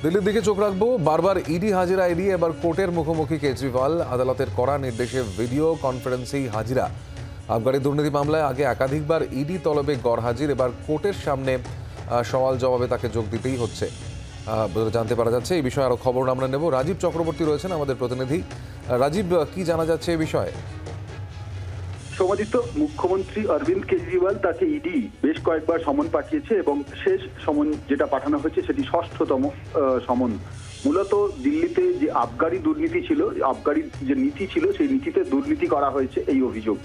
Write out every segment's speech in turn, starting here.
দিল্লির দিকে চোখ রাখবো। বারবার ইডি হাজিরা এড়িয়ে এবার কোর্টের মুখোমুখি কেজরিওয়াল। আদালতের কড়া নির্দেশে ভিডিও কনফারেন্সেই হাজিরা। আবগারি দুর্নীতি মামলায় আগে একাধিকবার ইডি তলবে গড় হাজির, এবার কোর্টের সামনে সওয়াল জবাবে তাকে যোগ দিতেই হচ্ছে জানতে পারা যাচ্ছে। এই বিষয়ে আরো খবর আমরা নেব। রাজীব চক্রবর্তী রয়েছেন আমাদের প্রতিনিধি। রাজীব, কি জানা যাচ্ছে এই বিষয়ে? সমাদিত্য, মুখ্যমন্ত্রী অরবিন্দ কেজরিওয়াল তাকে ইডি বেশ কয়েকবার সমন পাঠিয়েছে এবং শেষ সমন যেটা পাঠানো হয়েছে সেটি ৬ষ্ঠতম সমন। মূলত দিল্লিতে যে আবগারি দুর্নীতি ছিল, আবগারি যে নীতি ছিল, সেই নীতিতে দুর্নীতি করা হয়েছে এই অভিযোগ।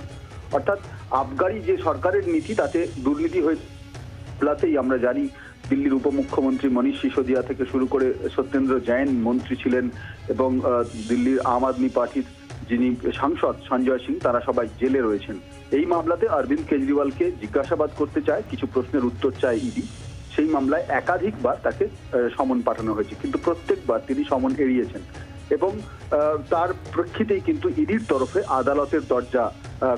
অর্থাৎ আবগারি যে সরকারের নীতি তাতে দুর্নীতি হয়েছে। প্লাসেই আমরা জানি দিল্লির উপমুখ্যমন্ত্রী মনীষ সিসোদিয়া থেকে শুরু করে সত্যেন্দ্র জৈন মন্ত্রী ছিলেন এবং দিল্লির আম আদমি পার্টির যিনি সাংসদ সঞ্জয় সিং, তারা সবাই জেলে রয়েছেন। এই মামলাতে অরবিন্দ কেজরিওয়ালকে জিজ্ঞাসাবাদ করতে চায়, কিছু প্রশ্নের উত্তর চায় ইডি। সেই মামলায় একাধিকবার তাকে সমন পাঠানো হয়েছে, কিন্তু প্রত্যেকবার তিনি সমন এড়িয়েছেন এবং তার প্রেক্ষিতেই কিন্তু ইডির তরফে আদালতের দরজা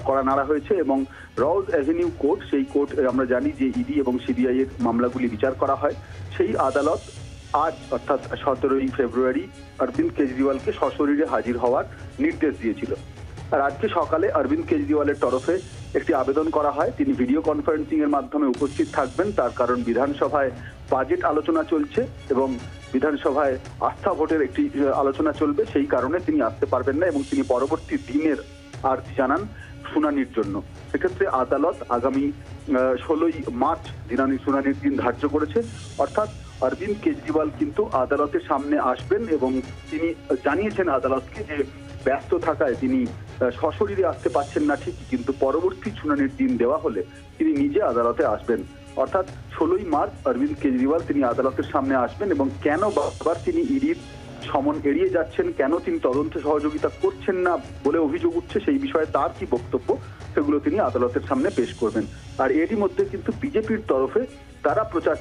করা নাড়া হয়েছে এবং রোজ অ্যাভিনিউ কোর্ট, সেই কোর্ট আমরা জানি যে ইডি এবং সিবিআই এর মামলাগুলি বিচার করা হয়, সেই আদালত আজ অর্থাৎ 17ই ফেব্রুয়ারি অরবিন্দ কেজরিওয়ালকে সশরীরে হাজির হওয়ার নির্দেশ দিয়েছিল। আর আজকে সকালে অরবিন্দ কেজরিওয়ালের তরফে একটি আবেদন করা হয়, তিনি ভিডিও কনফারেন্সিং এর মাধ্যমে উপস্থিত থাকবেন। তার কারণ বিধানসভায় বাজেট আলোচনা চলছে এবং বিধানসভায় আস্থা ভোটের একটি আলোচনা চলবে, সেই কারণে তিনি আসতে পারবেন না এবং তিনি পরবর্তী দিনের আর্জি জানান শুনানির জন্য। সেক্ষেত্রে আদালত আগামী 16ই মার্চ শুনানির দিন ধার্য করেছে। অর্থাৎ অরবিন্দ কেজরিওয়াল কিন্তু আদালতের সামনে আসবেন এবং তিনি জানিয়েছেন আদালতকে যে ব্যস্ত থাকায় তিনি সশরীরে আসতে পারছেন না ঠিকই, কিন্তু পরবর্তী শুনানির দিন দেওয়া হলে তিনি নিজে আদালতে আসবেন। অর্থাৎ 16ই মার্চ অরবিন্দ কেজরিওয়াল তিনি আদালতের সামনে আসবেন এবং কেন বারবার তিনি ইডির সমন এড়িয়ে যাচ্ছেন, কেন তিনি তদন্তে সহযোগিতা করছেন না বলে অভিযোগ উঠছে, সেই বিষয়ে তার কি বক্তব্য সেগুলো তিনি আদালতের সামনে পেশ করবেন। আর এরই মধ্যে কিন্তু বিজেপির তরফে তারা প্রচার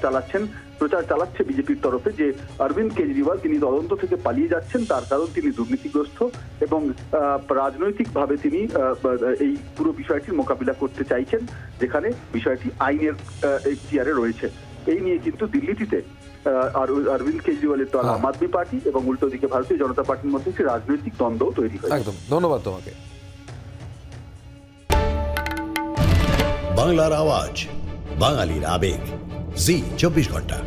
চালাচ্ছে বিজেপির তরফে যে অরবিন্দ কেজরিওয়াল তিনি তদন্ত থেকে পালিয়ে যাচ্ছেন, তার কারণ তিনি দুর্নীতিগ্রস্ত এবং রাজনৈতিকভাবে তিনি এই পুরো বিষয়টির মোকাবিলা করতে চাইছেন, যেখানে বিষয়টি আইনের এখতিয়ারে রয়েছে। এই নিয়ে কিন্তু দিল্লিতে অরবিন্দ কেজরিওয়ালের দল আম আদমি পার্টি এবং উল্টো দিকে ভারতীয় জনতা পার্টির মধ্যে একটি রাজনৈতিক দ্বন্দ্ব তৈরি হয়েছে। একদম, ধন্যবাদ তোমাকে। বাংলার আওয়াজ, বাঙালির আবেগ, জি 24 ঘন্টা।